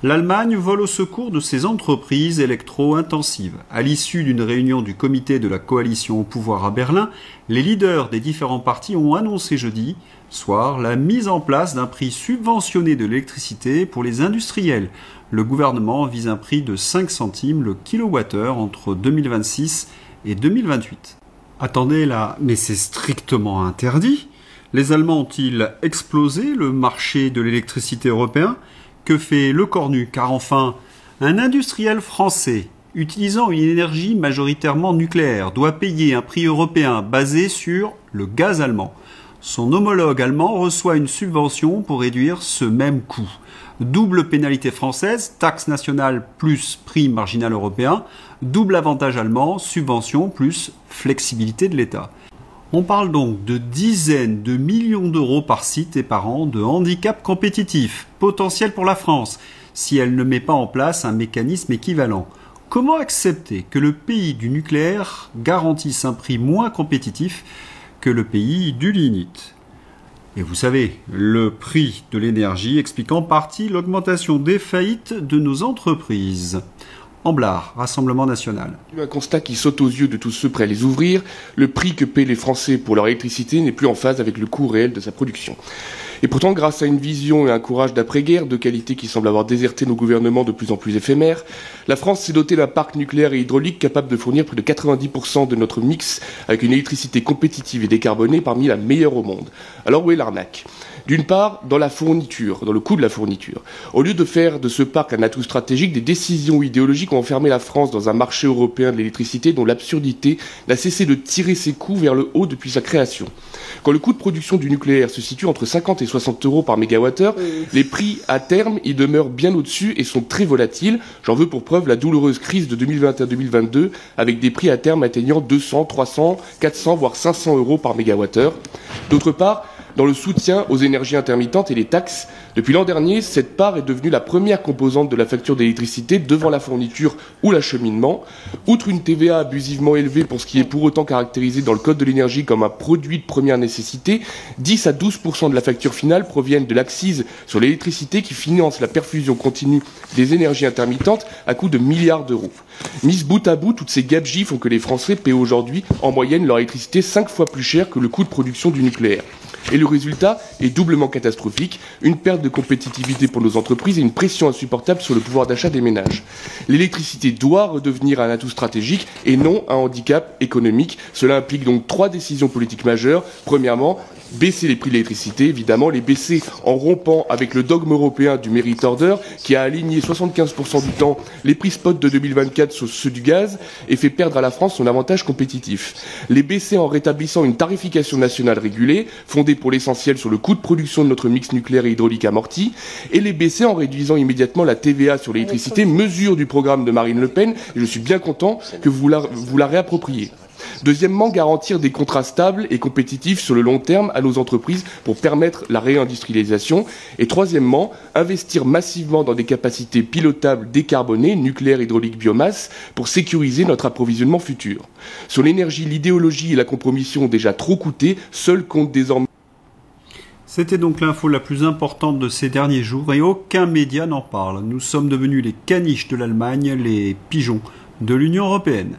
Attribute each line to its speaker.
Speaker 1: L'Allemagne vole au secours de ses entreprises électro-intensives. À l'issue d'une réunion du comité de la coalition au pouvoir à Berlin, les leaders des différents partis ont annoncé jeudi soir la mise en place d'un prix subventionné de l'électricité pour les industriels. Le gouvernement vise un prix de 5 centimes le kilowattheure entre 2026 et 2028. Attendez là, mais c'est strictement interdit. Les Allemands ont-ils explosé le marché de l'électricité européen ? Que fait le Cornu? Car enfin, un industriel français utilisant une énergie majoritairement nucléaire doit payer un prix européen basé sur le gaz allemand. Son homologue allemand reçoit une subvention pour réduire ce même coût. Double pénalité française, taxe nationale plus prix marginal européen, double avantage allemand, subvention plus flexibilité de l'État. On parle donc de dizaines de millions d'euros par site et par an de handicap compétitif, potentiel pour la France, si elle ne met pas en place un mécanisme équivalent. Comment accepter que le pays du nucléaire garantisse un prix moins compétitif que le pays du lignite? Et vous savez, le prix de l'énergie explique en partie l'augmentation des faillites de nos entreprises. Amblard, Rassemblement national.
Speaker 2: Un constat qui saute aux yeux de tous ceux prêts à les ouvrir, le prix que paient les Français pour leur électricité n'est plus en phase avec le coût réel de sa production. Et pourtant, grâce à une vision et un courage d'après-guerre de qualité qui semble avoir déserté nos gouvernements de plus en plus éphémères, la France s'est dotée d'un parc nucléaire et hydraulique capable de fournir près de 90% de notre mix avec une électricité compétitive et décarbonée parmi la meilleure au monde. Alors où est l'arnaque ? D'une part, dans la fourniture, dans le coût de la fourniture. Au lieu de faire de ce parc un atout stratégique, des décisions idéologiques ont enfermé la France dans un marché européen de l'électricité dont l'absurdité n'a cessé de tirer ses coûts vers le haut depuis sa création. Quand le coût de production du nucléaire se situe entre 50 et 60 euros par mégawattheure, les prix à terme y demeurent bien au-dessus et sont très volatiles. J'en veux pour preuve la douloureuse crise de 2021-2022 avec des prix à terme atteignant 200, 300, 400 voire 500 euros par mégawattheure. D'autre part, dans le soutien aux énergies intermittentes et les taxes, depuis l'an dernier, cette part est devenue la première composante de la facture d'électricité devant la fourniture ou l'acheminement. Outre une TVA abusivement élevée pour ce qui est pour autant caractérisé dans le Code de l'énergie comme un produit de première nécessité, 10 à 12% de la facture finale proviennent de l'accise sur l'électricité qui finance la perfusion continue des énergies intermittentes à coût de milliards d'euros. Mises bout à bout, toutes ces gabegies font que les Français paient aujourd'hui en moyenne leur électricité 5 fois plus cher que le coût de production du nucléaire. Et le résultat est doublement catastrophique, une perte de compétitivité pour nos entreprises et une pression insupportable sur le pouvoir d'achat des ménages. L'électricité doit redevenir un atout stratégique et non un handicap économique. Cela implique donc 3 décisions politiques majeures. Premièrement, baisser les prix de l'électricité, évidemment, les baisser en rompant avec le dogme européen du merit order qui a aligné 75% du temps les prix spot de 2024 sur ceux du gaz et fait perdre à la France son avantage compétitif. Les baisser en rétablissant une tarification nationale régulée, fondée pour l'essentiel sur le coût de production de notre mix nucléaire et hydraulique amorti, et les baisser en réduisant immédiatement la TVA sur l'électricité, mesure du programme de Marine Le Pen, et je suis bien content que vous la réappropriez. Deuxièmement, garantir des contrats stables et compétitifs sur le long terme à nos entreprises pour permettre la réindustrialisation. Et troisièmement, investir massivement dans des capacités pilotables décarbonées, nucléaire, hydraulique, biomasse, pour sécuriser notre approvisionnement futur. Sur l'énergie, l'idéologie et la compromission ont déjà trop coûté, seul compte désormais.
Speaker 1: C'était donc l'info la plus importante de ces derniers jours et aucun média n'en parle. Nous sommes devenus les caniches de l'Allemagne, les pigeons de l'Union européenne.